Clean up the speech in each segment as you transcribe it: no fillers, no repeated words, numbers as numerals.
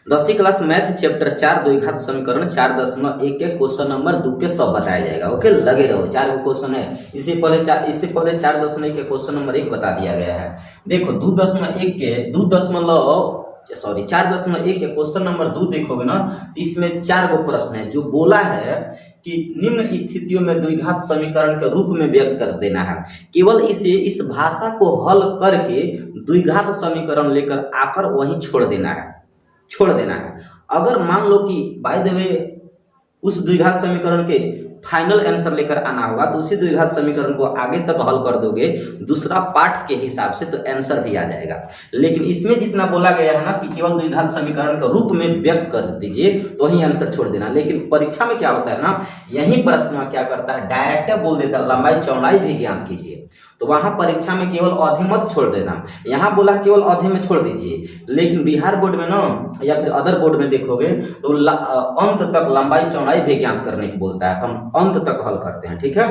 10वीं class math chapter 4 द्विघात समीकरण 4.1 के क्वेश्चन नंबर 2 के सब बताया जाएगा। ओके, लगे रहो। 4 गो क्वेश्चन है, इससे पहले 4.1 के क्वेश्चन नंबर 1 बता दिया गया है। देखो 2.1 के 4.1 के क्वेश्चन नंबर 2 देखोगे ना, इसमें 4 गो प्रश्न है जो बोला है कि निम्न स्थितियों में द्विघात समीकरण के रूप में व्यक्त कर देना है। केवल इस भाषा को हल करके द्विघात समीकरण लेकर आकर वहीं छोड़ देना है। अगर मान लो कि बाय द वे उस द्विघात समीकरण के फाइनल आंसर लेकर आना होगा तो उसी द्विघात समीकरण को आगे तक हल कर दोगे दूसरा पार्ट के हिसाब से तो आंसर भी आ जाएगा। लेकिन इसमें जितना बोला गया है ना कि केवल द्विघात समीकरण के रूप में व्यक्त कर दीजिए तो वही आंसर छोड़ देना। लेकिन परीक्षा में क्या होता है ना, यही प्रश्न में क्या करता है, डायरेक्ट बोल देता है लंबाई चौड़ाई भी ज्ञात कीजिए। तो वहां परीक्षा में केवल अवधि मत छोड़ देना, यहाँ बोला केवल अवधि में छोड़ दीजिए। लेकिन बिहार बोर्ड में ना या फिर अदर बोर्ड में देखोगे तो अंत तक लंबाई चौड़ाई भी ज्ञात करने को बोलता है, तो हम अंत तक हल करते हैं। ठीक है,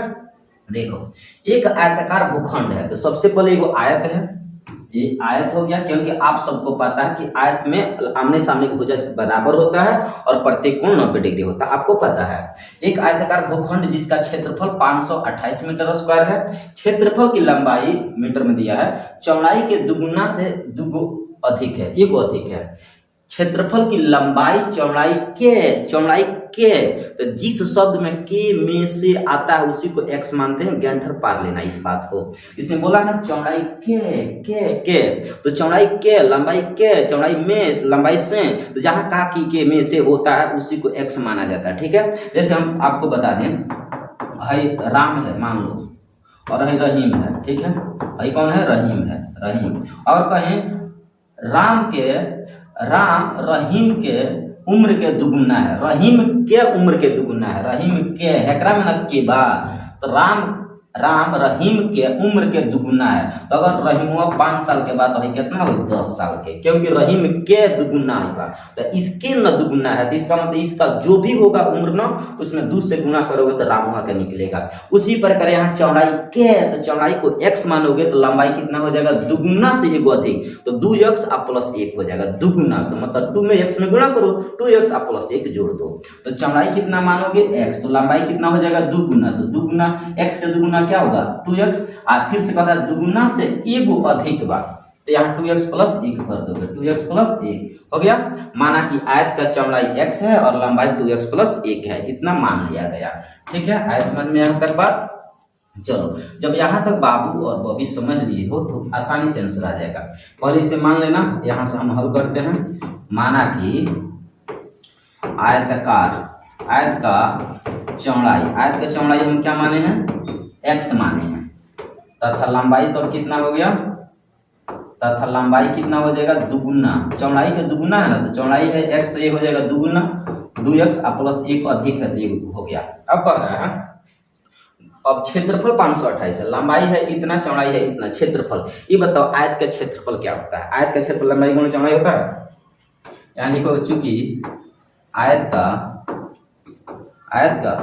देखो एक आयताकार भूखंड है, तो सबसे पहले एगो आयत है, ये आयत हो गया क्योंकि आप सबको पता है कि आयत में आमने सामने की भुजा बराबर होता है और प्रत्येक कोण 90 डिग्री होता है, आपको पता है। एक आयताकार भूखंड जिसका क्षेत्रफल 528 मीटर स्क्वायर है, क्षेत्रफल की लंबाई मीटर में दिया है, चौड़ाई के दुगुना से दुगो अधिक है, एगो अधिक है। क्षेत्रफल की लंबाई चौड़ाई के तो जिस शब्द में के में से आता है उसी को x मानते हैं, गैंठर पार लेना इस बात को। इसमें बोला ना चौड़ाई के तो चौड़ाई के लंबाई के चौड़ाई में लंबाई से, तो जहां का की के में से होता है उसी को x माना जाता है। ठीक है, जैसे हम आपको बता दें, है राम है मान लो और है रहीम है। ठीक है, है कौन है, रहीम है, रहीम। और कहें राम रहीम के उम्र के दुगुना है, रहीम के उम्र के दुगुना है, रहीम के हेकरा में न के बा, तो राम रहीम के उम्र के दुगुना है। तो अगर रहीम 5 साल के बाद तो कितना हो, 10 साल के, क्योंकि रहीम के दुगुना है तो इसके न दुगुना है, तो इसका मतलब इसका जो भी होगा उम्र न उसमें 2 से गुना करोगे तो रामुआ का निकलेगा। उसी प्रकार यहाँ चौड़ाई के, तो चौड़ाई को x मानोगे तो लंबाई कितना हो जाएगा, दुगुना से एगो अधिक, तो 2x और प्लस 1 हो जाएगा, दुगुना। तो मतलब 2 में x में गुणा करो, 2x और प्लस 1 जोड़ दो, तो चौड़ाई कितना मानोगे x, तो लंबाई कितना हो जाएगा, दुगुना। तो दुगुना x के दुगुना क्या होगा, 2x। और फिर से कहता है दुगुना से एगो अधिक बा, तो यहाँ 2x प्लस 1 कर दोगे, 2x प्लस 1 हो गया। माना कि आयत का चौड़ाई x है और लंबाई 2x प्लस 1 है, इतना मान लिया गया। ठीक है, आय समझ में यहाँ तक बात। चलो, जब यहाँ तक बाबू और बॉबी समझ लिए हो तो आसानी से आंसर आ जाएगा। पहले इसे मान लेना, यहाँ से हम हल करते हैं। माना कि आयत का चौड़ाई हम क्या माने हैं, x माने हैं, तथा लंबाई तो कितना हो गया, तथा लंबाई कितना हो जाएगा, दुगुना। चौड़ाई के दुगुना है ना, तो चौड़ाई है x, तो ये हो जाएगा दुगुना, 2x प्लस 1 अधिक है तो ये हो गया। अब कर रहा है, अब क्षेत्रफल 528 है, लंबाई है इतना, चौड़ाई है इतना, क्षेत्रफल। ये बताओ आयत का क्षेत्रफल क्या होता है, आयत का क्षेत्रफल लंबाई गुणा चौड़ाई होता है। यहाँ लिखो चूंकि आयत का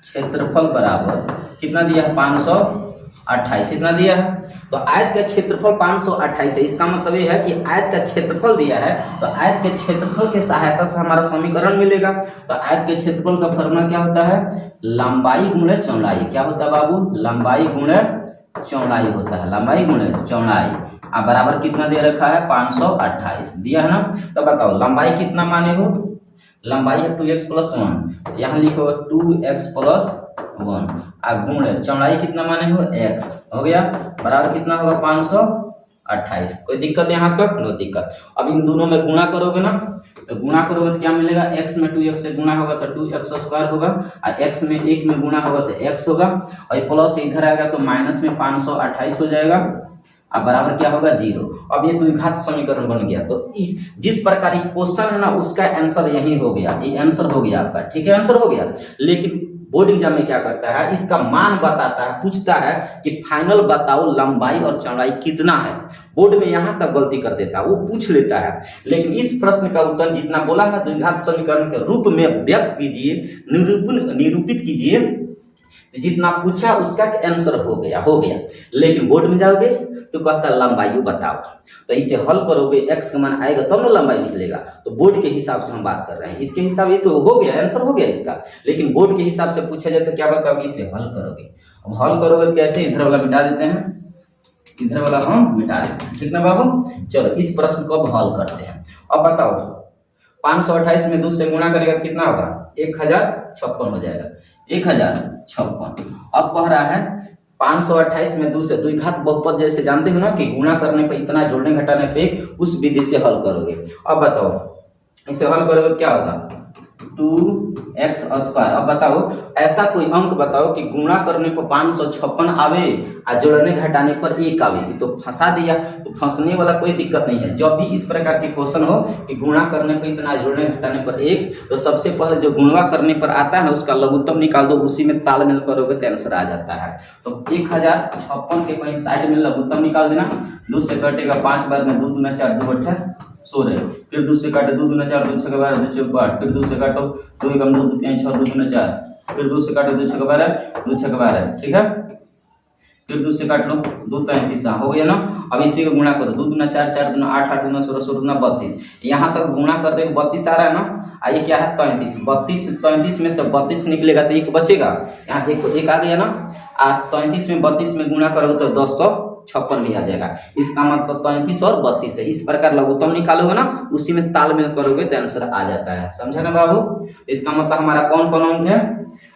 क्षेत्रफल बराबर कितना दिया है, 528 इतना दिया है। तो आयत का क्षेत्रफल 528 है, इसका मतलब ये है कि आयत का क्षेत्रफल दिया है, तो आयत के क्षेत्रफल के सहायता से हमारा समीकरण मिलेगा। तो आयत के क्षेत्रफल का फॉर्मूला क्या होता है, लंबाई गुणे चौड़ाई। क्या होता है बाबू, लंबाई गुणे चौड़ाई होता है, लंबाई गुणे चौड़ाई। अब बराबर कितना दे रखा है, 528 दिया है ना। तो बताओ लंबाई कितना माने हो, लंबाई है 2x प्लस 1, यहाँ लिखो 2x प्लस 1, और गुणे चौड़ाई कितना माने हो, x हो गया, बराबर कितना होगा, 528। कोई दिक्कत यहाँ तक, नो दिक्कत। अब इन दोनों में गुणा करोगे ना, तो गुणा करोगे तो क्या मिलेगा, x में 2x से गुणा होगा तो 2x स्क्वायर होगा, और x में 1 में गुणा होगा तो x होगा, और प्लस इधर आएगा तो माइनस में 528 हो जाएगा, अब बराबर क्या होगा, 0। अब ये द्विघात समीकरण बन गया। तो इस जिस प्रकार क्वेश्चन है ना उसका आंसर यही हो गया, ये आंसर हो गया आपका। ठीक है, आंसर हो गया। लेकिन बोर्ड एग्जाम में क्या करता है, इसका मान बताता है, पूछता है कि फाइनल बताओ लंबाई और चौड़ाई कितना है। बोर्ड में यहाँ तक गलती कर देता है, वो पूछ लेता है। लेकिन इस प्रश्न का उत्तर जितना बोला है द्विघात समीकरण के रूप में व्यक्त कीजिए, निरूपित कीजिए जितना पूछा उसका आंसर हो गया। लेकिन बोर्ड में जाओगे तो कहता है लंबाई बताओ, तो इसे हल करोगे x का मान आएगा तब ना लंबाई निकलेगा। तो बोर्ड के हिसाब से हम बात कर रहे हैं, इसके हिसाब ये तो हो गया, आंसर हो गया इसका। लेकिन बोर्ड के हिसाब से पूछा जाए तो क्या बताओगे, इसे हल करोगे। अब हल करोगे तो कैसे, इधर वाला मिटा देते हैं, इधर वाला हम मिटा देते हैं, ठीक ना बाबू। चलो इस प्रश्न को अब हल करते हैं। अब बताओ 528 में 2 से गुणा करेगा तो कितना होगा, 1056 हो जाएगा, 1056। अब कह रहा है 528 में 2 से द्विघात बहुपद जैसे जानते हो ना कि गुणा करने पर इतना, जोड़ने घटाने पे, उस विधि से हल करोगे। अब बताओ इसे हल करोगे तो क्या होगा, 2x²। अब बताओ ऐसा कोई अंक बताओ कि गुणा करने पर 556 आवे और जोड़ने घटाने पर 1 आवे, तो फंसा दिया। तो फंसने वाला कोई दिक्कत नहीं है। जब भी इस प्रकार की क्वेश्चन हो कि गुणा करने पर इतना, जोड़ने घटाने पर 1, तो सबसे पहले जो गुणा करने पर आता है ना उसका लघुत्तम निकाल दो, उसी में तालमेल करोगे तो आंसर आ जाता है। तो 1056 के कहीं साइड में लघुत्तम निकाल देना, 2 से कटेगा 5 बार में, 2 दूना 4, 2 8 16, फिर 2 से काटो, 2 दूना 4, 2 6 12, 2 6 8, फिर 2 से काटो, 2 एकम 2, 2 3 6, 2 दूना 4, फिर 2 से काटो, 2 6 12, 2 6 12, ठीक है। फिर 2 से काट लो, 2 33 हो गया ना। अब इसी को गुणा करो, 2 दूना 4, 4 दूना 8, 8 दूना 16, 16 दूना 32। यहाँ तक गुणा कर दे 32 आ रहा है ना, आइए क्या है 33, 32 में से 32 निकलेगा तो 1 बचेगा। यहाँ देखो 1 आ गया ना, 33 में 32 में गुणा करोगे तो 1056 में आ जाएगा। इसका मतलब 33 और 32 है। इस प्रकार लघुत्तम निकालोगे ना, उसी में तालमेल करोगे तो आंसर आ जाता है। समझे ना बाबू। इसका मतलब हमारा कौन कौन अंक है,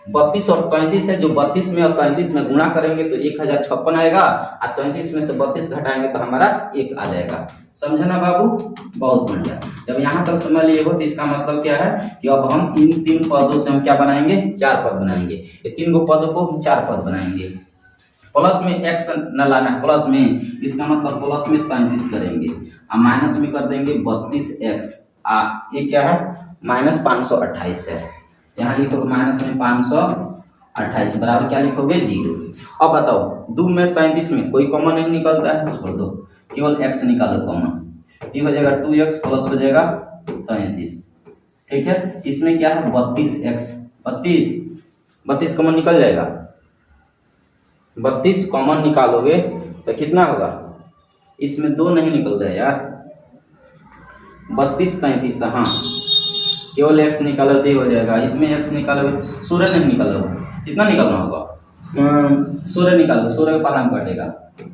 32 और 33 है। जो 32 में और 33 में गुणा करेंगे तो 1056 आएगा, और 33 में से 32 घटाएंगे तो हमारा 1 आ जाएगा। समझे ना बाबू, बहुत बढ़िया। जब यहाँ तक समझ लिए हो तो इसका मतलब क्या है कि अब हम इन 3 पदों से हम क्या बनाएंगे, 4 पद बनाएंगे। ये 3 गो पदों को हम 4 पद बनाएंगे। प्लस में x न लाना है, प्लस में, इसका मतलब प्लस में 35 करेंगे और माइनस में कर देंगे 32x। ये क्या है, माइनस 528 है। यहाँ लिखोगे माइनस में 528 बराबर क्या लिखोगे, 0। अब बताओ 2 में 35 में कोई कॉमन नहीं निकलता है, छोड़ दो, केवल x निकालो कॉमन। ये हो जाएगा 2x प्लस हो जाएगा 33, ठीक है। इसमें क्या है 32x, 32 कॉमन निकल जाएगा। 32 कॉमन निकालोगे तो कितना होगा, इसमें 2 नहीं निकल रहा है यार, 32 33, हाँ केवल x निकालो तो हो जाएगा। इसमें x निकालोगे, 16 नहीं निकालोगे, कितना निकालना होगा, 16 निकालो, 16 का पाला कटेगा,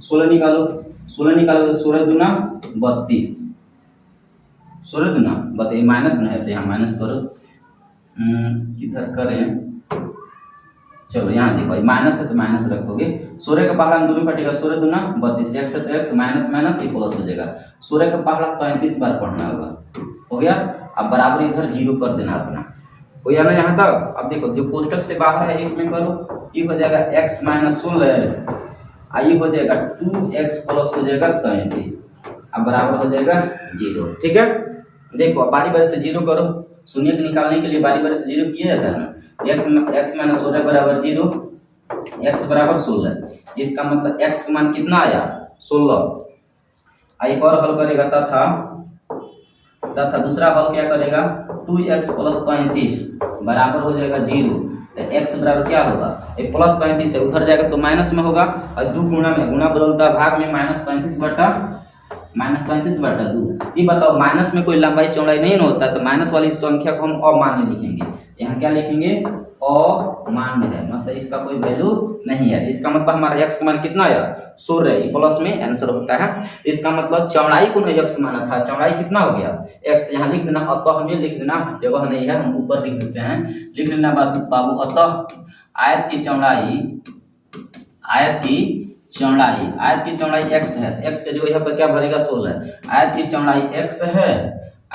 16 निकालो, 16 निकालोगे, 16 दूना 32, 16 दूना 32, माइनस नहीं है तो यहाँ माइनस करो, किधर करें, चलो यहाँ देखो माइनस है तो माइनस रखोगे, 16 का पहला दूनी कटेगा, 16 दूना 32, x से x माइनस माइनस ये प्लस हो जाएगा। 16 का पहला 33 बार पढ़ना होगा, हो गया। अब बराबर इधर 0 कर देना अपना, हो गया ना यहाँ तक। अब देखो जो कोष्टक से बाहर है 1 में करो, ये हो जाएगा x माइनस 16, आइए हो जाएगा 2x प्लस हो जाएगा 33, अब बराबर हो जाएगा 0, ठीक है। देखो बारी बारी से 0 करो, शून्य को निकालने के लिए बारी बारी से 0 किया जाता है ना। x माइनस 16 बराबर 0, x बराबर 16, इसका मतलब x का मान कितना आया, 16। एक और हल करेगा तथा दूसरा हल क्या करेगा, 2x प्लस 35 बराबर हो जाएगा 0। x बराबर क्या होगा, एक प्लस 35 है, उधर जाएगा तो माइनस में होगा, और 2 गुणा में, गुणा बदलता भाग में, माइनस 35 बटा 2। ये बताओ माइनस में कोई लंबाई चौड़ाई नहीं होता, तो माइनस वाली संख्या को हम अमान्य लिखेंगे। यहाँ क्या लिखेंगे, अमान्य है, मतलब इसका कोई वैल्यू नहीं है। इसका मतलब हमारा x का मान कितना आया, 16, प्लस में आंसर होता है। इसका मतलब चौड़ाई को नहीं x माना था, चौड़ाई कितना हो गया x, यहाँ लिख देना। अतः हमें लिख देना, जगह नहीं है हम ऊपर लिख देते हैं, लिख लेना बाबू। अतः आयत की चौड़ाई x है, x के जो यहाँ पर क्या भरेगा 16। आयत की चौड़ाई x है,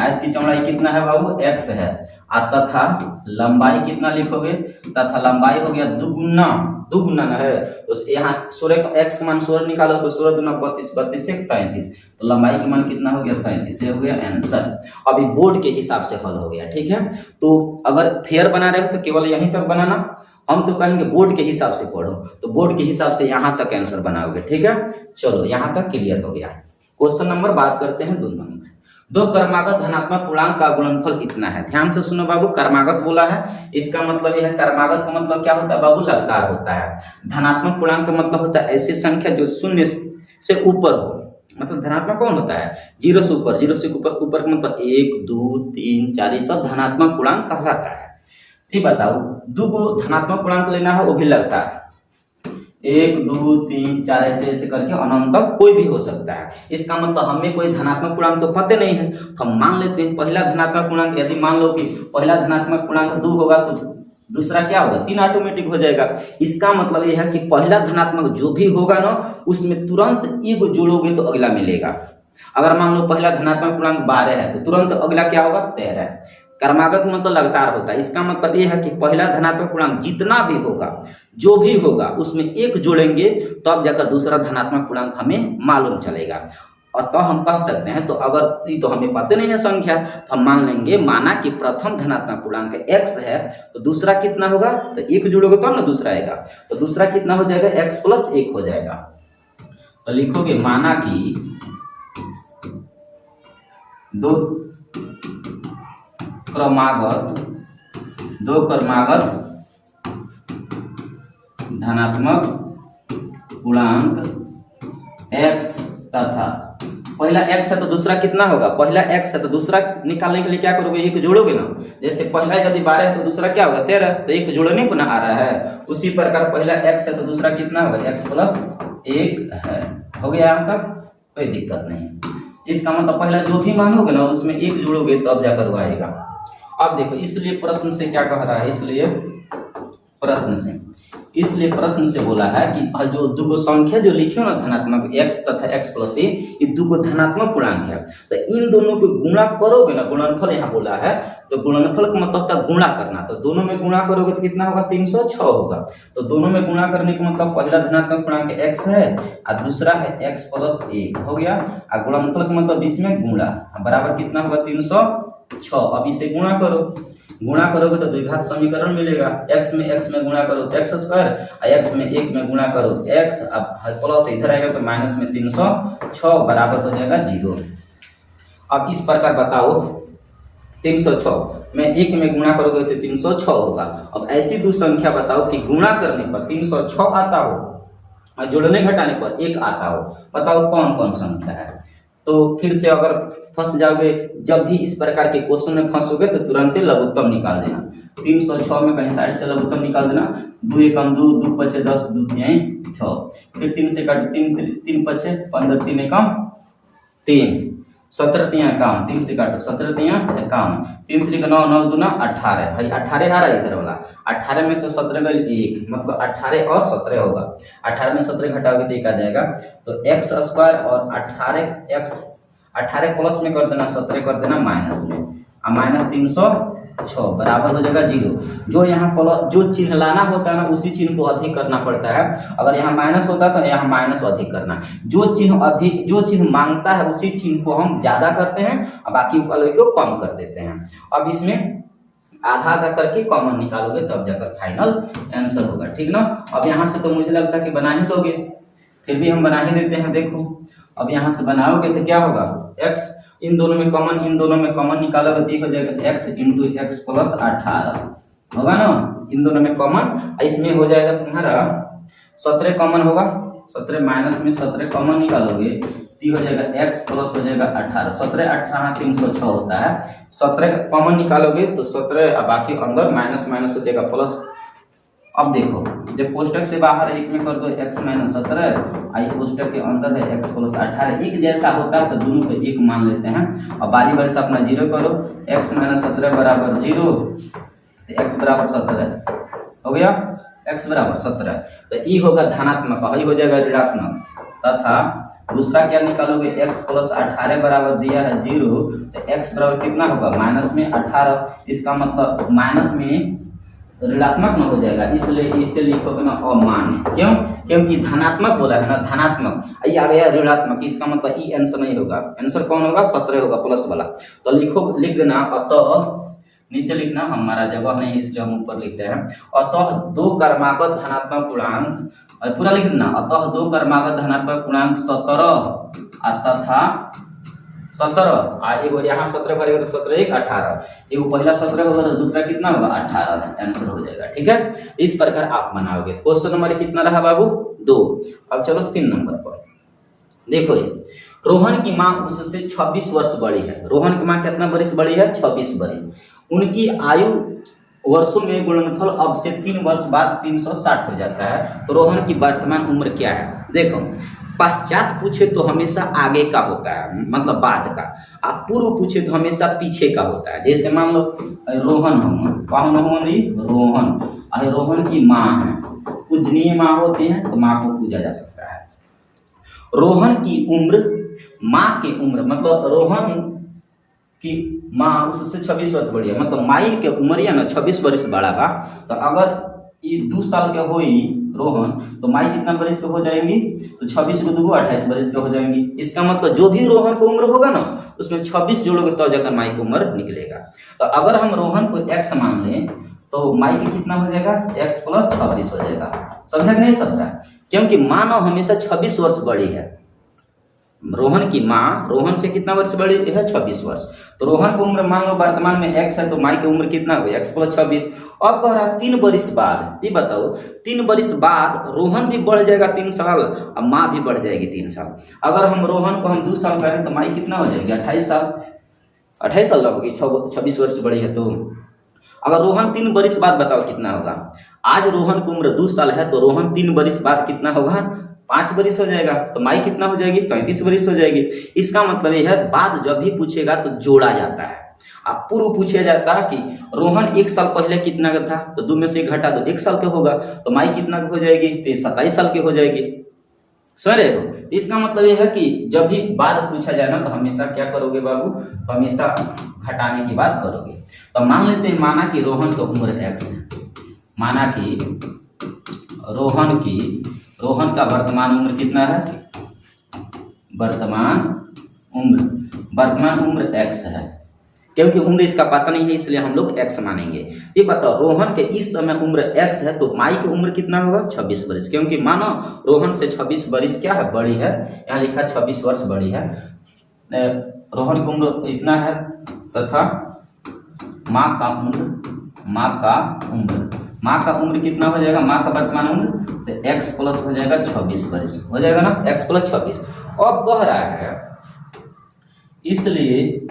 आयत की चौड़ाई कितना है बाबू, x है। तथा लंबाई कितना लिखोगे, तथा लंबाई हो गया दुगुना है, तो यहाँ 16 का x का मान 16 निकालो तो 16 दूना 32, 32 से 33, तो लंबाई का मान कितना हो गया 33, से हो गया आंसर। अभी बोर्ड के हिसाब से हल हो गया, ठीक है। तो अगर फेयर बना रहे हो तो केवल यहीं तक बनाना, हम तो कहेंगे बोर्ड के हिसाब से पढ़ो, तो बोर्ड के हिसाब से यहाँ तक आंसर बनाओगे, ठीक है। चलो यहाँ तक क्लियर हो गया। क्वेश्चन नंबर बात करते हैं 2 नंबर। दो क्रमागत धनात्मक पूर्णांक का गुणनफल इतना है। ध्यान से सुनो बाबू, क्रमागत बोला है, इसका मतलब यह है, क्रमागत का मतलब क्या होता है बाबू, लगातार होता है। धनात्मक पूर्णांक का मतलब होता है ऐसी संख्या जो शून्य से ऊपर हो, मतलब धनात्मक कौन होता है, जीरो से ऊपर, जीरो से ऊपर, ऊपर का मतलब 1 2 3 4, ये सब धनात्मक पूर्णांक कहलाता है। ठीक बताओ, दो को धनात्मक पूर्णांक लेना है, वो भी लगता है 1 2 3 4 ऐसे ऐसे करके अनंत तक कोई भी हो सकता है। इसका मतलब हमें कोई धनात्मक पूर्णांक तो पता नहीं है, तो हम मान लेते हैं पहला धनात्मक पूर्णांक, यदि मान लो कि पहला धनात्मक पूर्णांक 2 होगा तो दूसरा क्या होगा, 3 ऑटोमेटिक हो जाएगा। इसका मतलब यह है कि पहला धनात्मक जो भी होगा ना, उसमें तुरंत एक जोड़ोगे तो अगला मिलेगा। अगर मान लो पहला धनात्मक पूर्णांक 12 है तो तुरंत अगला क्या होगा, 13। क्रमागत मतलब लगातार होता है। इसका मतलब यह है कि पहला धनात्मक पूर्णांक जितना भी होगा, जो भी होगा, उसमें एक जोड़ेंगे तब जाकर दूसरा धनात्मक पूर्णांक हमें मालूम चलेगा। और तो हम कह सकते हैं, तो अगर ये तो हमें पता नहीं है संख्या, तो हम मान लेंगे, माना कि प्रथम धनात्मक पूर्णांक x है, तो दूसरा कितना होगा, तो एक जोड़ोगे तो ना दूसरा आएगा, तो दूसरा कितना हो जाएगा, x + 1 हो जाएगा। तो लिखोगे माना कि दो क्रमागत धनात्मक पूर्णांक x तथा पहला x है तो दूसरा कितना होगा, पहला x है तो दूसरा निकालने के लिए क्या करोगे, एक जोड़ोगे ना। जैसे पहला यदि 12 है तो दूसरा क्या होगा, 13, तो एक जोड़ने पर ना आ रहा है। उसी प्रकार पहला x है तो दूसरा कितना होगा, x + 1 है। हो गया यहाँ तक, कोई दिक्कत नहीं। इसका मतलब पहला जो भी मानोगे ना, उसमें एक जोड़ोगे तो अब जाकर वो आएगा। अब देखो, इसलिए प्रश्न से क्या कह रहा है, इसलिए प्रश्न से बोला है कि जो दो संख्या जो लिखे हो ना, धनात्मक x तथा x + 1, ये दो धनात्मक पूर्णांक है, तो इन दोनों को गुणा करोगे ना, गुणनफल यहाँ बोला है, तो गुणनफल का मतलब था गुणा करना। तो दोनों में गुणा करोगे तो कितना होगा, 306 होगा। तो दोनों में गुणा करने का मतलब पहला धनात्मक पूर्णांक x है और दूसरा है x + 1 हो गया, और गुणनफल का मतलब बीच में गुणा, बराबर कितना होगा, 306। अब इसे गुणा करोगे तो द्विघात समीकरण मिलेगा। x में गुणा करो तो x², और x में 1 में गुणा करो x, अब प्लस इधर आएगा तो माइनस में 306 बराबर हो जाएगा 0। अब इस प्रकार बताओ, 306 में 1 में गुणा करोगे तो 306 होगा। अब ऐसी दो संख्या बताओ कि गुणा करने पर 306 आता हो और जोड़ने घटाने पर 1 आता हो, बताओ कौन कौन संख्या है। तो फिर से अगर फंस जाओगे, जब भी इस प्रकार के क्वेश्चन में फंसोगे तो तुरंत ही लघुत्तम निकाल देना। 306 में कहीं साइड से लघुत्तम निकाल देना, 2 × 1 2, 2 × 5 10, 2 × 3 6, फिर 3 से काट 3 3 5 15, 3 × 3 17, 3 51, 3 से काटो 17 3 51, 3 3 9 9 2 18, भाई 18 आ रहा है इधर वाला, 18 में से 17 गई 1, मतलब 18 और 17 होगा। 18 में 17 घटाओगे तो 1 आ जाएगा, तो x² और 18 प्लस में कर देना, 17 कर देना माइनस में, और माइनस 306 बराबर हो जाएगा 0। जो यहाँ जो चिन्ह लाना होता है ना, उसी चिन्ह को अधिक करना पड़ता है। अगर यहाँ माइनस होता है तो यहाँ माइनस अधिक करना, जो चिन्ह मांगता है उसी चिन्ह को हम ज्यादा करते हैं और बाकी वाले को कम कर देते हैं। अब इसमें आधा आधा करके कॉमन निकालोगे तब जाकर फाइनल आंसर होगा, ठीक ना। अब यहाँ से तो मुझे लगता है कि बना ही दोगे, फिर भी हम बना ही देते हैं। देखो अब यहाँ से बनाओगे तो क्या होगा, x इन दोनों में कॉमन निकालोगे तो हो जाएगा x × x + 18 होगा ना, इन दोनों में कॉमन। इसमें हो जाएगा तुम्हारा 17 कॉमन होगा, 17 माइनस में 17 कॉमन निकालोगे तो हो जाएगा x प्लस हो जाएगा 18, 17 18 306 होता है। 17 कॉमन निकालोगे तो 17, बाकी अंदर माइनस हो जाएगा प्लस। अब देखो, जब कोष्टक से बाहर एक में कर दो x - 17, आई कोष्टक के अंदर है x + 18, एक जैसा होता है तो दोनों को एक मान लेते हैं। अब बारी बारी से अपना 0 करो, x - 17 बराबर 0, x बराबर 17 हो गया, x बराबर 17, तो ई होगा धनात्मक, आई हो जाएगा ऋणात्मक। तथा दूसरा क्या निकालोगे, x + 18 बराबर दिया है 0, तो x बराबर कितना होगा, माइनस में 18, इसका मतलब माइनस में ऋणात्मक न हो जाएगा, इसलिए इसे लिखोगे ना अमान्य। क्यों, क्योंकि धनात्मक बोला है ना, धनात्मक, ये आ गया ऋणात्मक, इसका मतलब ई आंसर नहीं होगा। आंसर कौन होगा, 17 होगा प्लस वाला। तो लिख देना, अतः नीचे लिखना, हमारा जगह नहीं है इसलिए हम ऊपर लिखते हैं। अतः दो क्रमागत धनात्मक पूर्णांक, पूरा लिख देना, अतः दो क्रमागत धनात्मक पूर्णांक 17 तथा 17 एगो यहाँ 17 भरेगा तो 17 1 18, एगो पहला 17 होगा तो दूसरा कितना होगा 18, आंसर हो जाएगा। ठीक है, इस प्रकार आप बनाओगे। क्वेश्चन नंबर कितना रहा बाबू 2। अब चलो 3 नंबर पर देखो, ये रोहन की माँ उससे 26 वर्ष बड़ी है। रोहन की माँ कितना वर्ष बड़ी है 26 वर्ष। उनकी आयु वर्षों में गुणनफल अब से 3 वर्ष बाद 360 हो जाता है, तो रोहन की वर्तमान उम्र क्या है। देखो, पश्चात पूछे तो हमेशा आगे का होता है, मतलब बाद का। आप पूर्व पूछे तो हमेशा पीछे का होता है। जैसे मान लो रोहन कौन रोहन, अरे रोहन की माँ है, पूजनीय माँ होती है तो माँ को पूजा जा सकता है। रोहन की उम्र, माँ की उम्र, मतलब रोहन की माँ उससे 26 वर्ष बड़ी है, मतलब माई के उम्र या ना 26 वर्ष बड़ा बा। तो अगर ये 2 साल के होई रोहन, तो माई कितना वर्ष के हो जाएंगी, तो 26 को 2 28 वर्ष के हो जाएंगी। इसका मतलब जो भी रोहन की उम्र होगा ना, उसमें 26 जोड़ोगे तो जाकर माई की उम्र निकलेगा। तो अगर हम रोहन को x मान लें तो माई की कितना हो जाएगा x + 26 हो जाएगा। समझा कि नहीं समझा? क्योंकि मानव हमेशा 26 वर्ष बड़ी है। रोहन की माँ रोहन से कितना वर्ष बड़ी है 26 वर्ष। तो रोहन की उम्र मान लो वर्तमान में x है, तो माई की उम्र कितना होगी x + 26। अब कह रहा 3 वर्ष बाद, ये बताओ 3 वर्ष बाद रोहन भी बढ़ जाएगा 3 साल और माँ भी बढ़ जाएगी 3 साल। अगर हम रोहन को हम 2 साल करें तो माई कितना हो जाएगी 28 साल। 28 साल होगी, 26 वर्ष बड़ी है। तो अगर रोहन 3 वर्ष बाद बताओ कितना होगा। आज रोहन की उम्र 2 साल है, तो रोहन 3 वर्ष बाद कितना होगा 5 वर्ष हो जाएगा। तो माई कितना हो जाएगी 33 वर्ष हो जाएगी। इसका मतलब यह है बाद जब भी पूछेगा तो जोड़ा जाता है। आप पूर्व पूछा जाता है कि रोहन 1 साल पहले कितना का था, तो 2 में से घटा दो 1 साल का होगा, तो माई कितना हो जाएगी 27 साल की हो जाएगी। समझ रहे हो? इसका मतलब यह है कि जब भी बाद पूछा जाए ना, तो हमेशा क्या करोगे बाबू, तो हमेशा घटाने की बात करोगे। तो मान लेते हैं, माना कि रोहन की उम्र x है, माना कि रोहन का वर्तमान उम्र कितना है, वर्तमान उम्र x है। क्योंकि उम्र इसका पता नहीं है इसलिए हम लोग x मानेंगे। ये बताओ रोहन के इस समय उम्र x है, तो माई की उम्र कितना होगा 26 वर्ष। क्योंकि मानो रोहन से 26 वर्ष क्या है बड़ी है, यहाँ लिखा 26 वर्ष बड़ी है। रोहन की उम्र इतना है तथा माँ का उम्र कितना हो जाएगा, माँ का वर्तमान उम्र तो x प्लस हो जाएगा 26 वर्ष हो जाएगा ना, x + 26। अब कह रहा है इसलिए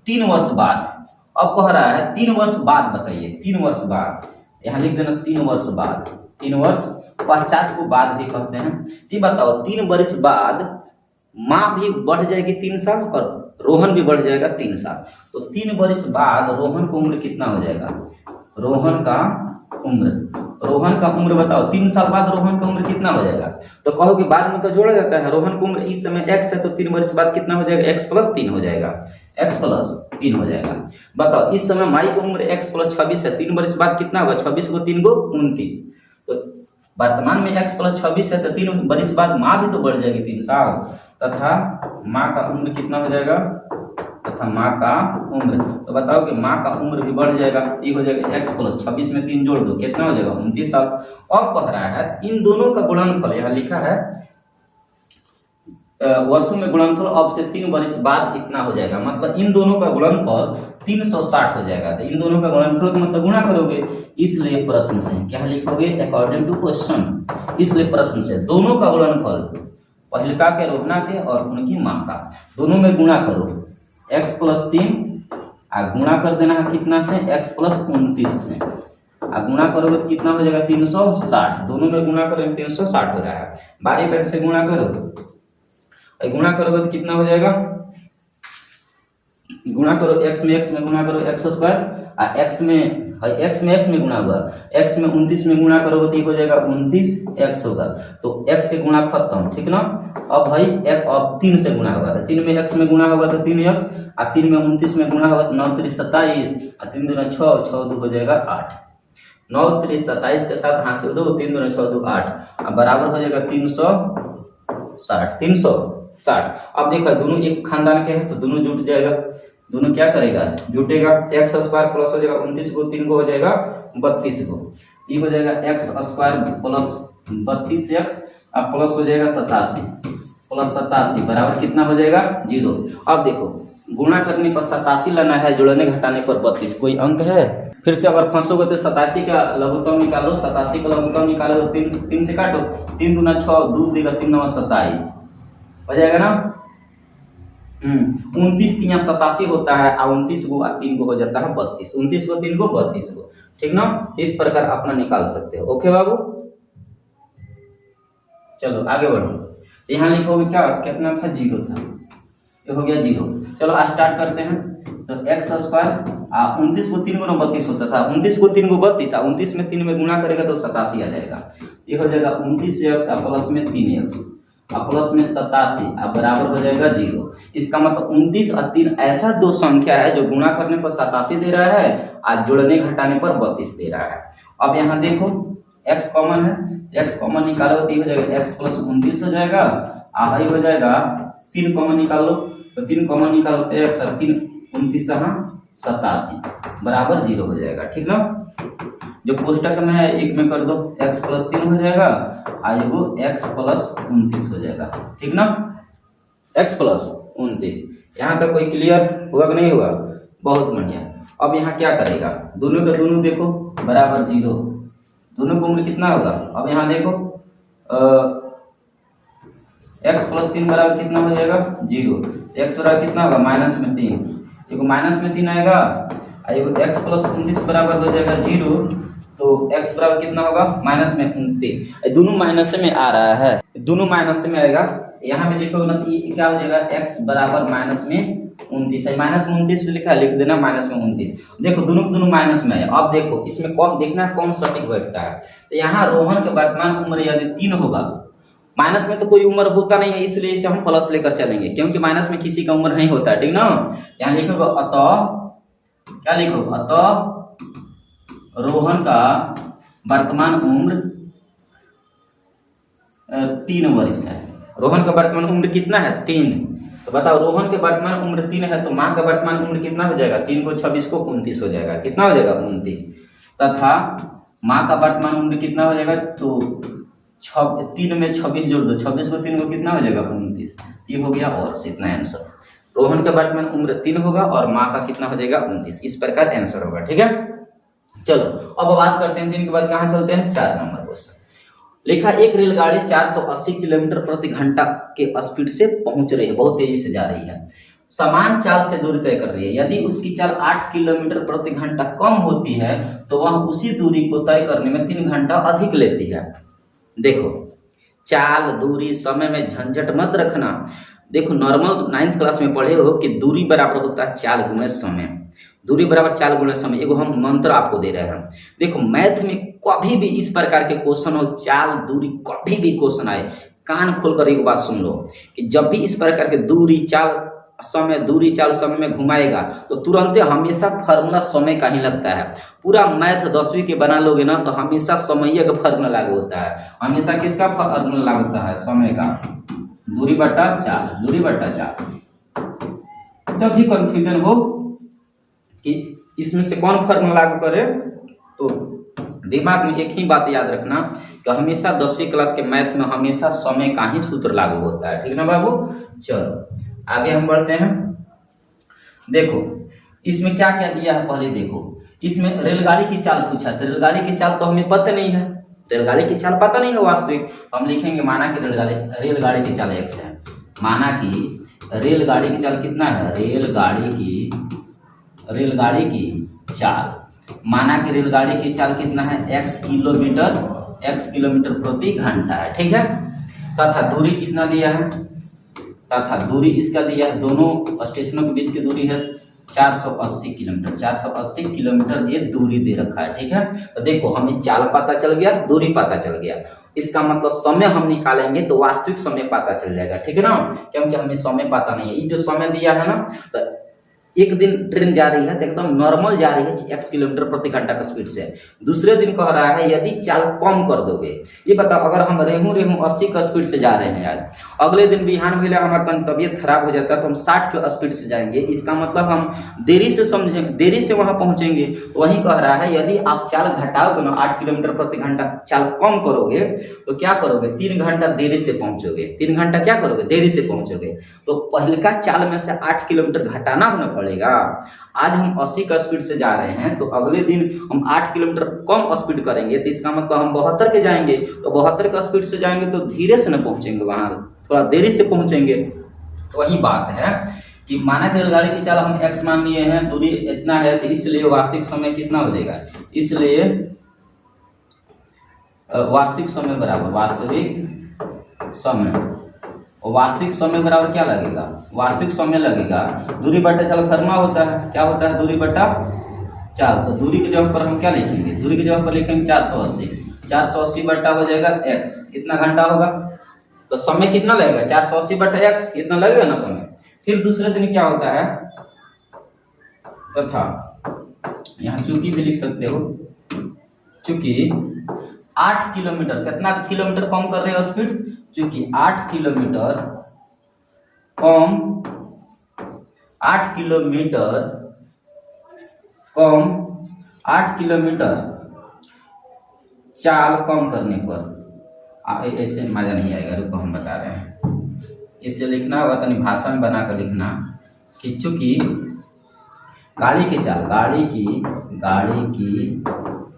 3 वर्ष बाद, अब कह रहा है 3 वर्ष बाद बताइए, 3 वर्ष बाद यहाँ लिख देना 3 वर्ष बाद, 3 वर्ष पश्चात को बाद भी कहते हैं। ये बताओ 3 वर्ष बाद माँ भी बढ़ जाएगी 3 साल और रोहन भी बढ़ जाएगा 3 साल। तो 3 वर्ष बाद रोहन की उम्र कितना हो जाएगा, रोहन का उम्र बताओ 3 साल बाद रोहन का उम्र कितना हो जाएगा। तो कहो कि बाद में तो जोड़ा जाता है, रोहन की उम्र इस समय x है, तो 3 वर्ष बाद कितना हो जाएगा x + 3 हो जाएगा, x + 3 हो जाएगा। बताओ इस समय माई की उम्र x + 26 है, 3 वर्ष बाद कितना होगा 26 को 3 को 29। तो वर्तमान में x + 26 है, तो 3 वर्ष बाद माँ भी तो बढ़ जाएगी 3 साल, तथा माँ का उम्र कितना हो जाएगा, तथा माँ का उम्र। तो बताओ कि माँ का उम्र भी बढ़ जाएगा, ये हो जाएगा x + 26 में 3 जोड़ दो कितना हो जाएगा 29 साल। अब कह रहा है इन दोनों का गुणनफल, यहाँ लिखा है वर्षों में गुणनफल अब से 3 वर्ष बाद इतना हो जाएगा, मतलब इन दोनों का गुणनफल 360 हो जाएगा। तो इन दोनों का गुणनफल का मतलब गुणा करोगे, इसलिए प्रश्न से क्या लिखोगे अकॉर्डिंग टू क्वेश्चन। इसलिए प्रश्न से दोनों का गुणनफल पहिलका के रोहना के और उनकी माँ का दोनों में गुणा करो, x + 3 गुणा कर देना है कितना से x + 29 से, गुणा करोगे तो कितना हो जाएगा 360, दोनों में गुणा करोगे 360 हो रहा है। बारी बारी से गुणा करो, गुणा करोगे तो कितना हो जाएगा, गुणा करो x में गुणा करो x² x में गुणा हुआ, x में 29 में गुणा करोगे तो ये हो जाएगा 29x होगा। तो x के गुणा खत्म, ठीक ना। अब भाई अब 3 से गुणा होगा, 3 में x में गुणा होगा तो 3x, 3 में 29 में गुणा होगा तो 9 3 27, 3 दूना 6 6 2 हो जाएगा 8, 9 3 27 के साथ हाथ से 2 3 दूना 6 2 8 बराबर हो जाएगा 360। अब देखो दोनों एक खानदान के हैं तो दोनों जुट जाएगा, दोनों क्या करेगा जुटेगा, x² प्लस हो जाएगा 29 को 3 को हो जाएगा 32 को, ये हो जाएगा x² प्लस 32x अब प्लस हो जाएगा 87 + 87 बराबर कितना हो जाएगा 0। अब देखो गुणा करने पर 87 लाना है, जोड़ने घटाने पर 32। कोई अंक है? फिर से अगर फंसोगे तो 87 का लघुत्तम निकालो, 87 का लघुत्तम निकालो तो 3 से काटो, 3 दूना 6, 2 देगा 3 9 27 हो जाएगा ना। 29 यहाँ 87 होता है, और 29 को 3 को हो जाता है 32, 29 को 3 को 32 को, ठीक ना। इस प्रकार अपना निकाल सकते हो। ओके बाबू, चलो आगे बढ़ो। यहाँ लिखोगे क्या, कितना था, 0 था, ये हो गया 0। चलो स्टार्ट करते हैं। तो एक्स स्क्वायर 29 को 3 गुना 32 होता था, 29 को 3 को 32, 29 में 3 में गुना करेगा तो 87 आ जाएगा। ये हो जाएगा 29x प्लस में 3x प्लस में 87 बराबर हो जाएगा 0। इसका मतलब 29 और 3 ऐसा दो संख्या है जो गुणा करने पर 87 दे रहा है और जोड़ने घटाने पर 32 दे रहा है। अब यहाँ देखो x कॉमन है, x कॉमन निकालो तो हो जाएगा x प्लस 29 हो जाएगा, आही हो जाएगा 3 कॉमन निकालो तो 3 कॉमन निकालो तो x और 3 29 87 बराबर 0 हो जाएगा, ठीक ना। जो कोष्टक में है एक में कर दो, x प्लस 3 हो जाएगा और वो x प्लस 29 हो जाएगा, ठीक ना। x प्लस 29, यहाँ तक कोई क्लियर हुआ कि नहीं हुआ? बहुत बढ़िया। अब यहाँ क्या करेगा, दोनों का दोनों देखो बराबर 0, दोनों का उम्र कितना होगा। अब यहाँ देखो x प्लस 3 बराबर कितना हो जाएगा 0, x बराबर कितना होगा माइनस में 3, देखो माइनस में 3 आएगा, x प्लस 29 बराबर हो जाएगा 0, तो x बराबर कितना होगा माइनस में 29। दोनों माइनस में आ रहा है, दोनों माइनस में आएगा। यहाँ पे देखो ना क्या हो जाएगा, x बराबर माइनस में 29 है, माइनस में 29 लिखा है, लिख देना माइनस में 29। देखो दोनों माइनस में है। अब देखो इसमें कौन देखना कौन सटीक बैठता है। तो यहाँ रोहन के वर्तमान उम्र यदि 3 होगा, माइनस में तो कोई उम्र होता नहीं है, इसलिए इसे हम प्लस लेकर चलेंगे, क्योंकि माइनस में किसी का उम्र नहीं होता है, ठीक ना। यहाँ लिखोगे अतः, क्या लिखोगे, अतः रोहन का वर्तमान उम्र 3 वर्ष है। रोहन का वर्तमान उम्र कितना है 3। तो बताओ रोहन के वर्तमान उम्र 3 है तो माँ का वर्तमान उम्र कितना हो जाएगा, 3 को 26 को 29 हो जाएगा, कितना हो जाएगा 29। तथा माँ का वर्तमान उम्र कितना हो जाएगा, तो 3 में 26 जोड़ दो, 26 को 3 को कितना हो जाएगा 29। ये हो गया और इतना आंसर। रोहन का वर्तमान उम्र 3 होगा और माँ का कितना हो जाएगा 29। इस प्रकार आंसर होगा, ठीक है। चलो अब बात करते हैं 3 के बाद कहाँ चलते हैं 4 नंबर क्वेश्चन। लिखा एक रेलगाड़ी 480 किलोमीटर प्रति घंटा के स्पीड से पहुंच रही है, बहुत तेजी से जा रही है, समान चाल से दूरी तय कर रही है। यदि उसकी चाल 8 किलोमीटर प्रति घंटा कम होती है तो वह उसी दूरी को तय करने में 3 घंटा अधिक लेती है। देखो चाल, दूरी, समय में झंझट मत रखना। देखो नॉर्मल 9th क्लास में पढ़े हो कि दूरी बराबर होता है चाल गुणे समय, दूरी बराबर चाल गुणे समय। एगो हम मंत्र आपको दे रहे हैं। देखो मैथ में कभी भी इस प्रकार के क्वेश्चन हो, चाल दूरी कभी भी क्वेश्चन आए, कान खोलकर एक बात सुन लो कि जब भी इस प्रकार के दूरी चाल समय, दूरी चाल समय में घुमाएगा तो तुरंत हमेशा फार्मूला समय का ही लगता है। पूरा मैथ 10वीं के बना लोगे ना तो हमेशा समय का फार्मूला लागू होता है। हमेशा किसका फार्मूला लागू होता है, समय का, दूरी बट्टा चाल, दूरी बट्टा चाल। जब भी कंफ्यूजन हो कि इसमें से कौन फार्मूला लागू करे तो दिमाग में एक ही बात याद रखना कि हमेशा 10वीं क्लास के मैथ में हमेशा समय का ही सूत्र लागू होता है, ठीक ना बाबू। चलो आगे हम बढ़ते हैं। देखो इसमें क्या क्या दिया है, पहले देखो इसमें रेलगाड़ी की चाल पूछा, तो रेलगाड़ी की चाल तो हमें पता नहीं है, रेलगाड़ी की चाल पता नहीं है वास्तविक। हम लिखेंगे माना कि रेलगाड़ी की चाल x है, माना कि रेलगाड़ी की चाल कितना है, रेलगाड़ी की चाल, माना कि रेलगाड़ी की चाल कितना है x किलोमीटर प्रति घंटा है, ठीक है। तथा दूरी कितना दिया है, तथा दूरी इसका दिया है, दोनों स्टेशनों के बीच की दूरी है 480 किलोमीटर, 480 किलोमीटर ये दूरी दे रखा है, ठीक है। तो देखो हमें चाल पता चल गया, दूरी पता चल गया, इसका मतलब समय हम निकालेंगे तो वास्तविक समय पता चल जाएगा, ठीक है ना, क्योंकि हमें समय पता नहीं है। ये जो समय दिया है ना, तो एक दिन ट्रेन जा रही है तो एकदम नॉर्मल जा रही है x किलोमीटर प्रति घंटा का स्पीड से। दूसरे दिन कह रहा है यदि चाल कम कर दोगे, ये बताओ अगर हम रेहू 80 का स्पीड से जा रहे हैं आज, अगले दिन बिहान भेले हमारा तबीयत खराब हो जाता है तो हम 60 के स्पीड से जाएंगे, इसका मतलब हम देरी से समझेंगे, देरी से वहां पहुंचेंगे। वही कह रहा है यदि आप चाल घटाओगे ना 8 किलोमीटर प्रति घंटा चाल कम करोगे तो क्या करोगे, 3 घंटा देरी से पहुंचोगे। 3 घंटा क्या करोगे, देरी से पहुंचोगे। तो पहले का चाल में से 8 किलोमीटर घटाना होना पड़ेगा। आज हम 80 का स्पीड से जा रहे हैं तो अगले दिन हम 8 किलोमीटर कम स्पीड करेंगे, तो इसका मतलब हम 72 के जाएंगे। तो 72 का स्पीड से जाएंगे तो धीरे से न पहुंचेंगे, वहां थोड़ा देरी से पहुंचेंगे। तो वही बात है कि मानक रेलगाड़ी की चाल हम x मान लिए हैं, दूरी इतना है, तो इसलिए वास्तविक समय कितना हो जाएगा, इसलिए वास्तविक समय बराबर वास्तविक समय, और वास्तविक समय बराबर क्या लगेगा, वास्तविक समय लगेगा दूरी बटा चाल फॉर्मूला होता है, क्या होता है, दूरी बटा चाल। तो दूरी की जगह पर हम क्या लिखेंगे, दूरी की जगह पर लिखेंगे 480, 480 बटा हो जाएगा x, इतना घंटा होगा। तो समय कितना लगेगा, 480 बटा x, इतना लगेगा ना समय। फिर दूसरे दिन क्या होता है, तथा यहाँ चूंकि भी लिख सकते हो, चूंकि 8 किलोमीटर, कितना किलोमीटर कम कर रहे हो स्पीड, चूंकि 8 किलोमीटर कम, 8 किलोमीटर कम, 8 किलोमीटर चाल कम करने पर, ऐसे मजा नहीं आएगा, रुको हम बता रहे हैं। इसे लिखना होगा तो भाषा में बनाकर लिखना कि चूंकि गाड़ी की चाल, गाड़ी की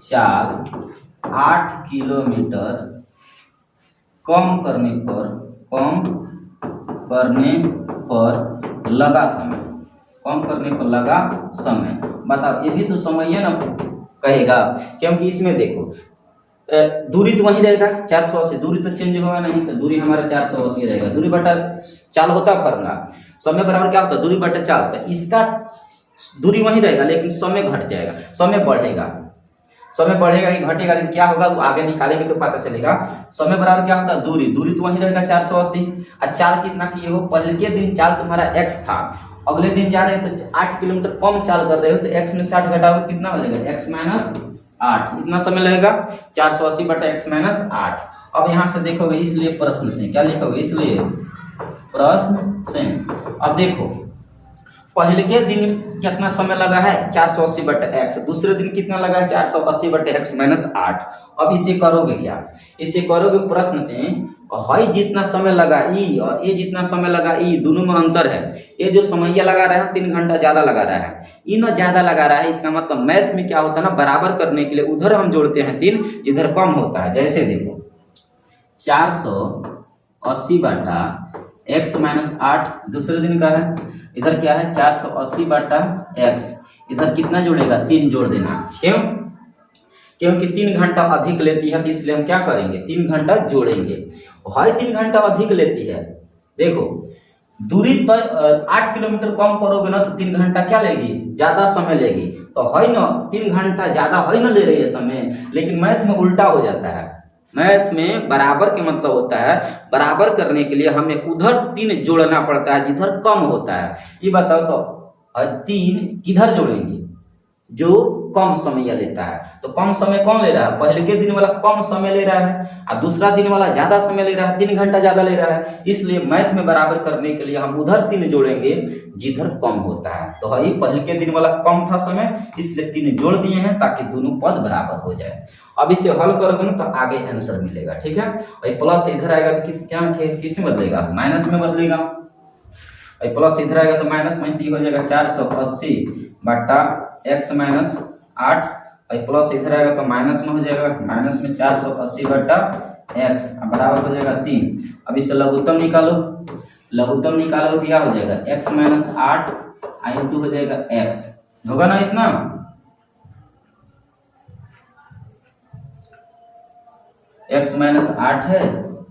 चाल 8 किलोमीटर कम करने पर लगा समय, कम करने पर लगा समय। बताओ ये भी तो समय है ना कहेगा, क्योंकि इसमें देखो दूरी तो वही रहेगा 480, दूरी तो चेंज होगा नहीं, तो दूरी हमारा 480 रहेगा। दूरी बटा चाल होता है फॉर्मूला, समय बराबर क्या होता है, दूरी बटा चाल। तो इसका दूरी वही रहेगा लेकिन समय घट जाएगा, समय बढ़ेगा, समय बढ़ेगा कि घटेगा, लेकिन क्या होगा वो आगे निकालेंगे तो पता चलेगा। समय बराबर क्या होता है, दूरी, दूरी तो वही रहेगा 480। और चाल कितना किए हो, पहले के दिन चाल तुम्हारा x था, अगले दिन जा रहे हो तो 8 किलोमीटर कम चाल कर रहे हो, तो x में 60 घटाओ कितना हो जाएगा, x माइनस 8, इतना समय लगेगा 480 बटा x माइनस 8। अब यहाँ से देखोगे, इसलिए प्रश्न से क्या लिखोगे, इसलिए प्रश्न से। अब देखो पहले के दिन कितना समय लगा है 480 बटे x, दूसरे दिन कितना लगा है 480 बटे x माइनस 8। अब इसे करोगे क्या, इसे करोगे प्रश्न से, हई जितना समय लगा ई और ये जितना समय लगा ई, दोनों में अंतर है। ये जो समय लगा रहा है 3 घंटा ज्यादा लगा रहा है, इन ज्यादा लगा रहा है, इसका मतलब मैथ में क्या होता है ना, बराबर करने के लिए उधर हम जोड़ते हैं 3, इधर कम होता है। जैसे देखो 480 बटा x माइनस 8 दूसरे दिन का है, इधर क्या है 480 बटा x, इधर कितना जोड़ेगा, 3 जोड़ देना। क्यों, क्योंकि 3 घंटा अधिक लेती है, तो इसलिए हम क्या करेंगे, 3 घंटा जोड़ेंगे। भाई 3 घंटा अधिक लेती है, देखो दूरी तो 8 किलोमीटर कम करोगे ना तो 3 घंटा क्या लेगी, ज्यादा समय लेगी। तो है ना 3 घंटा ज्यादा है ना ले रही है समय, लेकिन मैथ में उल्टा हो जाता है। मैथ में बराबर के मतलब होता है, बराबर करने के लिए हमें उधर 3 जोड़ना पड़ता है जिधर कम होता है। ये बताओ तो 3 किधर जोड़ेंगे, जो कम समय लेता है। तो कम समय कौन ले रहा है, पहले के दिन वाला कम समय ले रहा है और दूसरा दिन वाला ज्यादा समय ले रहा है, 3 घंटा ज्यादा ले रहा है। इसलिए मैथ में बराबर करने के लिए हम उधर 3 जोड़ेंगे जिधर कम होता है। तो है पहले के दिन वाला कम था समय, इसलिए 3 जोड़ दिए हैं ताकि दोनों पद बराबर हो जाए। अब इसे हल करोगे ना तो आगे आंसर मिलेगा, ठीक है। और प्लस इधर आएगा तो क्या किस में बदलेगा, माइनस में बदलेगा। और प्लस इधर आएगा तो माइनस में हो जाएगा 480 बटा x माइनस 8, और प्लस इधर आएगा तो माइनस में हो जाएगा, माइनस में 480 बटा x बराबर हो जाएगा 3। अब इसे लघुत्तम निकालो, लघुत्तम निकालो तो क्या हो जाएगा, x माइनस 8 इंटू हो जाएगा x, होगा ना इतना। x माइनस 8 है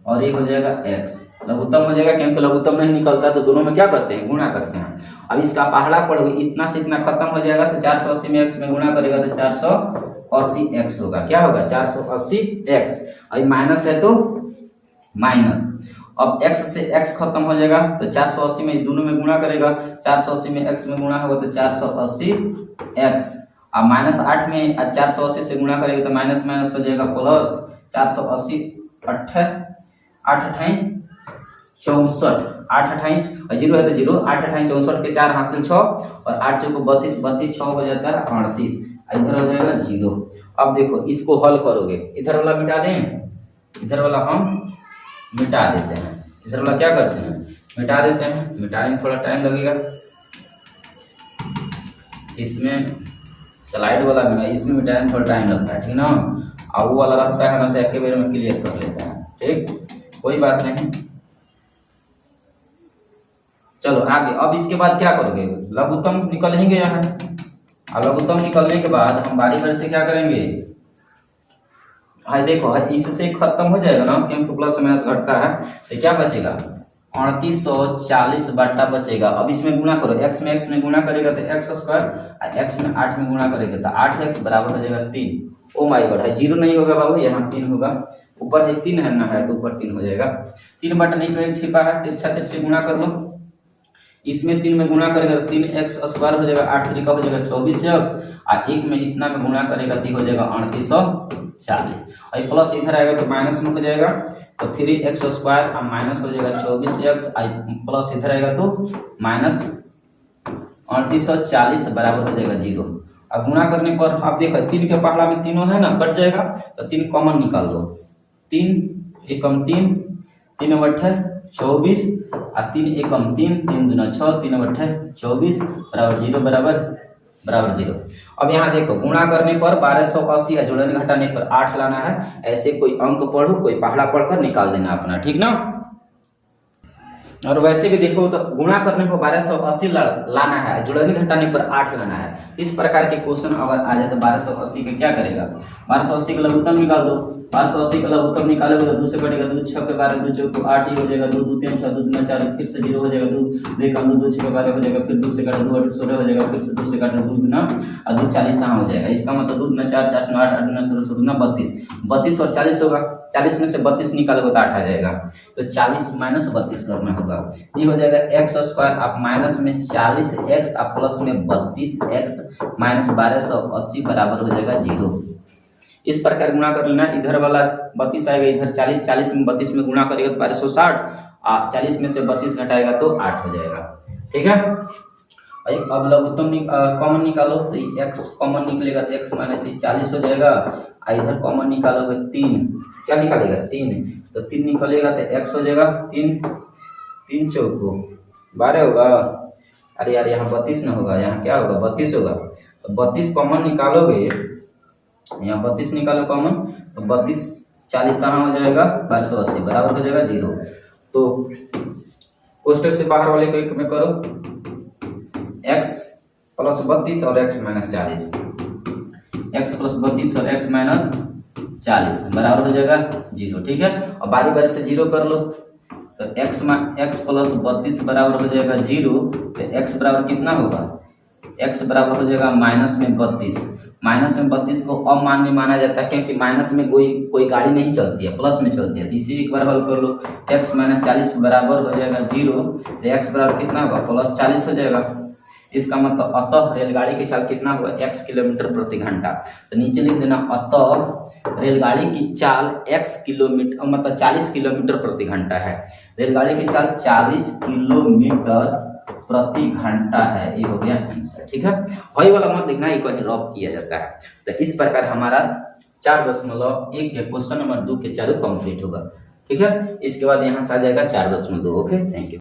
और ये हो जाएगा x, लघुत्तम हो जाएगा, क्योंकि लघुत्तम नहीं निकलता तो दोनों में क्या करते हैं, गुणा करते हैं। अब इसका पहला पढ़ोगे, इतना से इतना खत्म हो जाएगा तो 480 में x में गुणा करेगा तो 480x होगा। क्या होगा, 480x, और माइनस है तो माइनस। अब x से x खत्म हो जाएगा तो 480 में दोनों में गुणा करेगा, 480 में x में गुणा होगा तो 480 x, अब -8 में 480 से गुणा करेगा तो माइनस माइनस हो जाएगा प्लस 480 8 8 64, 8 8 जीरो है तो जीरो, 8 8 64 के 4 हासिल 6 और 8 चौको 32, 32 6 हो जाता है 38, इधर हो जाएगा जीरो। अब देखो इसको हल करोगे, इधर वाला मिटा दें, इधर वाला हम मिटा देते हैं, इधर वाला क्या करते हैं मिटा देते हैं, मिटाने में थोड़ा टाइम लगेगा, इसमें स्लाइड वाला में इसमें मिटाने में थोड़ा टाइम लगता है, ठीक ना। और वो वाला रहता है ना तो एक बार में क्लियर कर लेते हैं, ठीक कोई बात नहीं। चलो आगे, अब इसके बाद क्या करोगे, लघुत्तम निकलेंगे यहाँ, और लघुत्तम निकलने के बाद हम बारी बारी से क्या करेंगे, हाँ देखो इससे खत्म हो जाएगा ना क्योंकि प्लस माइनस घटता है तो क्या बचेगा 3840 बटा बचेगा। अब इसमें गुणा करो, x में गुणा करेगा तो x स्क्वायर और x में 8 में गुणा करेगा तो 8x बराबर हो जाएगा 3। ओ माय गॉड, है जीरो नहीं होगा बाबू, यहाँ 3 होगा, ऊपर है 3 है ना, है तो ऊपर 3 हो जाएगा। 3 बटा नीचे में 1 छिपा है, तिरछा तिरछे गुणा कर लो, इसमें 3 में गुणा करेगा तो 3x स्क्वायर हो जाएगा, 8 3 का हो जाएगा 24x, और 1 में इतना में गुणा करेगा तो हो जाएगा 3840, और प्लस इधर आएगा तो माइनस में हो जाएगा तो 3x स्क्वायर और माइनस हो जाएगा 24x, प्लस इधर आएगा तो माइनस 3840 बराबर हो जाएगा 0। अब गुणा करने पर आप देखो 3 के पहला में तीनों है ना, कट जाएगा तो 3 कॉमन निकाल लो, 3 एकम 3, 3 बट्ठे 24 और 3 एकम 3, 3 दूना 6, 3 बट्ठे 24 बराबर 0 बराबर 0। अब यहाँ देखो गुणा करने पर 1280 या जोड़ने घटाने पर 8 लाना है, ऐसे कोई अंक पढ़ो, कोई पहला पढ़कर निकाल देना अपना, ठीक ना। और वैसे भी देखो तो गुणा करने पर 1280 लाना है, जोड़ने घटाने पर 8 लाना है। इस प्रकार के क्वेश्चन अगर आ जाए तो 1280 का क्या करेगा, 1280 का लघुत्तम निकाल दो, 1280 का लघुत्तम निकालोगे तो 2 से कटेगा, 2 6 के 12, 2 चौको 8 ही हो जाएगा, 2 2 3 6, 2 2 4 फिर से 0 हो जाएगा, 2 कम 2 2 6 के 12 हो जाएगा, फिर 2 से काटा 2 8 16 हो जाएगा, फिर से 2 से काटा 2 गुना और 2 40 हो जाएगा। इसका मतलब 2 गुना 4 4 8 8 9 16 16 32, 32 और 40 होगा, 40 में से 32 निकालोगे तो 8 आ जाएगा, तो 40 माइनस 32 करना होगा, ये हो जाएगा x स्क्वायर, आप माइनस में 40x आप प्लस में 32x माइनस 1280 बराबर हो जाएगा 0। इस प्रकार गुणा कर लेना, इधर वाला 32 आएगा, इधर 40, 40 में 32 में गुणा करेगा तो 1260, 40 में से 32 घटाएगा तो 8 हो जाएगा, ठीक है। अब लघुत्तम कॉमन निकालो तो x कॉमन निकलेगा तो x माइनस 40 हो जाएगा, इधर कॉमन निकालोगे 3, क्या निकालेगा 3, तो 3 निकलेगा तो x हो जाएगा 3 चौको 12 होगा, अरे यार यहाँ 32 न होगा, यहाँ क्या होगा 32 होगा, तो 32 कॉमन निकालोगे, यहाँ 32 निकालो कॉमन तो 32 40 हो जाएगा 1280 बराबर हो जाएगा 0। तो कोष्टक से बाहर वाले को एक में करो, x प्लस 32 और x माइनस 40, x प्लस 32 और x माइनस 40 बराबर हो जाएगा 0, ठीक है। और बारी बारी से 0 कर लो, तो x प्लस 32 बराबर हो जाएगा 0, तो x बराबर कितना होगा, x बराबर हो जाएगा माइनस में 32, माइनस में 32 को अमान्य माना जाता है क्योंकि माइनस में कोई गाड़ी नहीं चलती है, प्लस में चलती है, तो इसी एक बार हल कर लो, x माइनस 40 बराबर हो जाएगा 0, तो x बराबर कितना होगा प्लस 40 हो जाएगा। इसका मतलब अतः रेलगाड़ी की चाल कितना हुआ x किलोमीटर प्रति घंटा, तो नीचे लिख देना अतः रेलगाड़ी की चाल x किलोमीटर मतलब 40 किलोमीटर प्रति घंटा है, रेलगाड़ी की चाल 40 किलोमीटर प्रति घंटा है, ये हो गया आंसर, ठीक है। वही वाला मत लिखना, ये कहीं रॉप किया जाता है। तो इस प्रकार हमारा 4.1 के क्वेश्चन नंबर 2 के चारों कंप्लीट होगा, ठीक है। इसके बाद यहाँ से आ जाएगा 4.2। Okay, thank you.